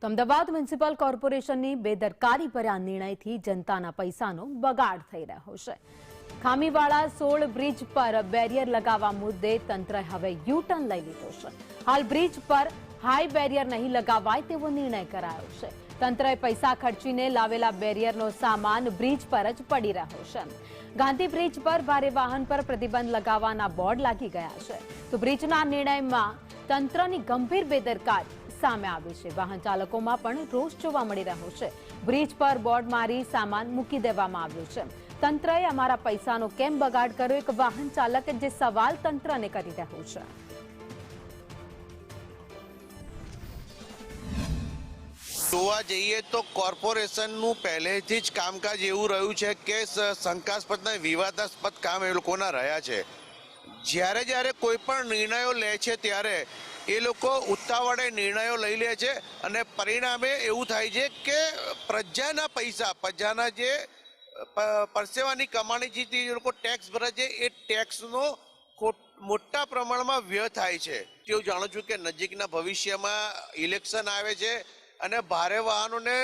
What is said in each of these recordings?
તો અમદાવાદ મ્યુનિસિપલ કોર્પોરેશનની બેદરકારી ભર્યા નિર્ણયથી જનતાના પૈસાનો બગાડ થઈ રહ્યો છે। ખામીવાળા 16 બ્રિજ પર બેરિયર લગાવવા મુદ્દે તંત્રએ હવે યુ-ટર્ન લઈ લીધો છે। હાલ બ્રિજ પર હાઈ બેરિયર નહીં લગાવાય તેવો નિર્ણય કરાયો છે। તંત્રએ પૈસા ખર્ચીને લાવેલા બેરિયરનો સામાન બ્રિજ પર જ પડી રહ્યો છે। ગાંધી બ્રિજ પર ભારે વાહન પર પ્રતિબંધ લગાવવાના બોર્ડ લાગી ગયા છે। તો બ્રિજના નિર્ણયમાં તંત્રની ગંભીર બેદરકારી સામે આવી છે। વાહન ચાલકોમાં પણ રોષ જોવા મળી રહ્યો છે। બ્રિજ પર બોર્ડ મારી સામાન મૂકી દેવામાં આવ્યો છે। તંત્રએ અમારા પૈસાનો કેમ બગાડ કર્યો, એક વાહન ચાલક જે સવાલ તંત્રને કરી રહ્યો છે। જોવા જઈએ તો કોર્પોરેશનનું પહેલેથી જ કામકાજ એવું રહ્યું છે કે શંકાસ્પદ અને વિવાદાસ્પદ કામ એ લોકોના રહ્યા છે। જ્યારે કોઈ પણ નિર્ણયો લે છે ત્યારે એ લોકો ઉતાવળે નિર્ણયો લઈ લે છે અને પરિણામે એવું થાય છે કે પ્રજાના પૈસા, પ્રજાના જે પરસેવાની કમાણી જે એ લોકો ટેક્સ ભરે છે એ ટેક્સનો મોટા પ્રમાણમાં વ્યય થાય છે। હું જાણું છું કે નજીકના ભવિષ્યમાં ઇલેક્શન આવે છે અને ભારે વાહનોને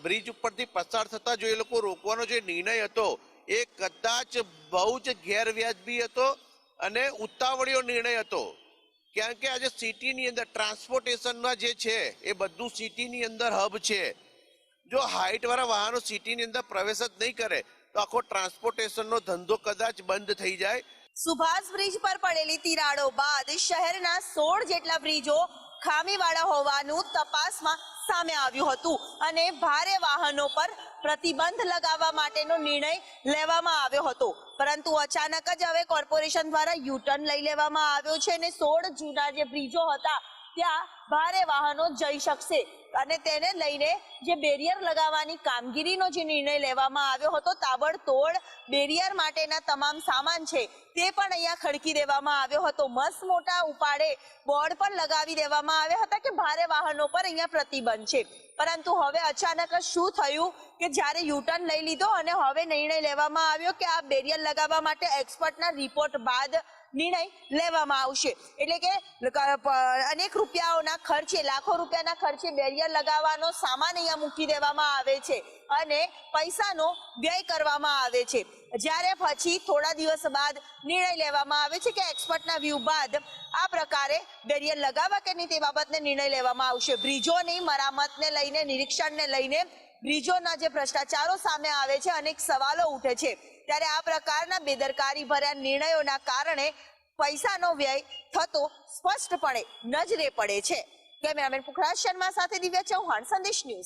બ્રિજ ઉપરથી પસાર થતા જો એ લોકો રોકવાનો જે નિર્ણય હતો એ કદાચ બહુ જ ગેરવ્યાજબી હતો અને ઉતાવળિયો નિર્ણય હતો। કારણ કે આજે સિટીની અંદર ટ્રાન્સપોર્ટેશનમાં જે છે એ બધું સિટીની અંદર હબ છે। જો હાઇટવાળા વાહનો સિટીની અંદર પ્રવેશ જ નહીં કરે તો આખો ટ્રાન્સપોર્ટેશનનો ધંધો કદાચ બંધ થઈ જાય। સુભાષ બ્રિજ પર પડેલી તિરાડો બાદ શહેરના 16 જેટલા બ્રિજો ખામીવાળા હોવાનું તપાસમાં સામે આવ્યું હતું અને ભારે વાહનો પર પ્રતિબંધ લગાવવા માટેનો નિર્ણય લેવામાં આવ્યો હતો। પરંતુ અચાનક જ હવે કોર્પોરેશન દ્વારા યુ-ટર્ન લઈ લેવામાં આવ્યો છે અને 16 જૂના જે બ્રિજો હતા ત્યાં ભારે વાહનો જઈ શકશે અને તેને લઈને જે બેરિયર લગાવવાની કામગીરીનો જે નિર્ણય લેવામાં આવ્યો હતો, તાબડતોડ બેરિયર માટેના તમામ સામાન છે તે પણ અહીંયા ખડકી દેવામાં આવ્યો હતો। મસ્ત મોટા ઉપાડે બોર્ડ પર લગાવી દેવામાં આવ્યા હતા કે ભારે વાહનો પર અહીંયા પ્રતિબંધ છે। પરંતુ હવે અચાનક શું થયું કે જ્યારે યુ-ટર્ન લઈ લીધો અને હવે નિર્ણય લેવામાં આવ્યો કે આ બેરિયર લગાવવા માટે એક્સપર્ટના રિપોર્ટ બાદ નિર્ણય લેવામાં આવશે। એટલે કે અનેક રૂપિયાઓના ખર્ચે, લાખો રૂપિયાના ખર્ચે બેરિયર લગાવવાનો સામાન અહીંયા મૂકી દેવામાં આવે છે અને પૈસાનો વ્યય કરવામાં આવે છે। જ્યારે પછી થોડા દિવસ બાદ નિર્ણય લેવામાં આવે છે કે એક્સપર્ટના વ્યૂ બાદ આ પ્રકારે બેરિયર લગાવવા કે નહીં તે બાબતને નિર્ણય લેવામાં આવશે। બ્રિજોની મરામતને લઈને, નિરીક્ષણને લઈને બ્રિજોના જે ભ્રષ્ટાચારો સામે આવે છે, અનેક સવાલો ઉઠે છે। ત્યારે આ પ્રકારના બેદરકારી ભર્યા નિર્ણયોના કારણે પૈસાનો વ્યય થતો સ્પષ્ટપણે નજરે પડે છે। કેમેરામેન પુખરાજ શર્મા સાથે દિવ્યા ચૌહાણ, સંદેશ ન્યૂઝ।